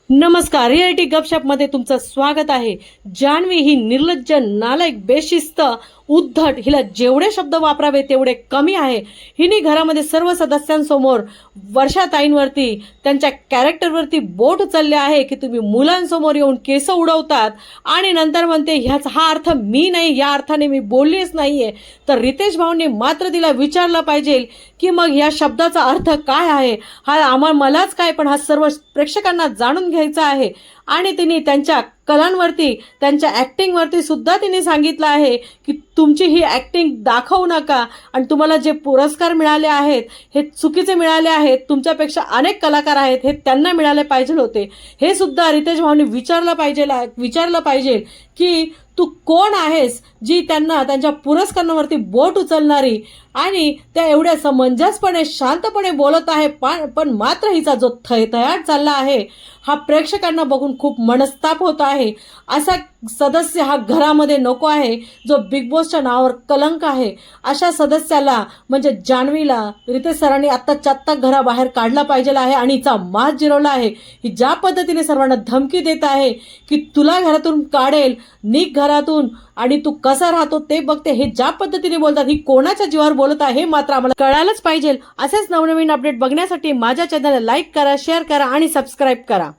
नमस्कार, रियालिटी गपशप मध्ये तुमचं स्वागत आहे। जान्हवी ही निर्लज्ज, नालायक, बेशिस्त, उद्धट, हिला जेवढे शब्द वापरावे तेवढे कमी आहे। हिने घरामध्ये सर्व सदस्यांसमोर वर्षाताईंवरती, त्यांच्या कॅरेक्टरवरती बोट उचलले आहे की तुम्ही मुलांसमोर येऊन केस उडवतात आणि नंतर म्हणते ह्याचा हा अर्थ मी नाही, या अर्थाने मी बोललीच नाहीये। तर रितेश भाऊंनी मात्र तिला विचारलं पाहिजे की मग या शब्दाचा अर्थ काय आहे, हा मलाच काय पण हा सर्व प्रेक्षकांना जाणून घ्यायचा आहे। आणि तिने त्यांच्या कलांवरती, त्यांच्या ॲक्टिंगवरती सुद्धा तिने सांगितलं आहे की तुमची ही ॲक्टिंग दाखवू नका आणि तुम्हाला जे पुरस्कार मिळाले आहेत हे चुकीचे मिळाले आहेत, तुमच्यापेक्षा अनेक कलाकार आहेत हे त्यांना मिळाले पाहिजे होते। हे सुद्धा रितेश भाऊंनी विचारलं पाहिजे की तू कोण आहेस जी त्यांना त्यांच्या पुरस्कारांवरती बोट उचलणारी आणि त्या एवढ्या समंजसपणे शांतपणे बोलत आहे, पण मात्र हिचा जो थयथयाट चालला आहे हा प्रेक्षकांना बघून खूप मनस्ताप होत आहे। असा सदस्य हा घरामध्ये नको आहे जो बिग बॉसच्या नावावर कलंक आहे। अशा सदस्याला म्हणजे जान्हवीला रितेश सरांनी आत्ताच्या आत्ता घराबाहेर काढला पाहिजे आहे आणि हिचा माज जिरवला आहे। ही ज्या पद्धतीने सर्वांना धमकी देत आहे की तुला घरातून काढेल, निघ घरातून आणि तू कसा राहतो ते बघते, हे ज्या पद्धतीने बोलतात ही कोणाच्या जीवावर बोलत आहे हे मात्र आम्हाला कळायलाच पाहिजे। असेच नवनवीन अपडेट बघण्यासाठी माझ्या चॅनलला लाईक करा, शेअर करा आणि सबस्क्राईब करा।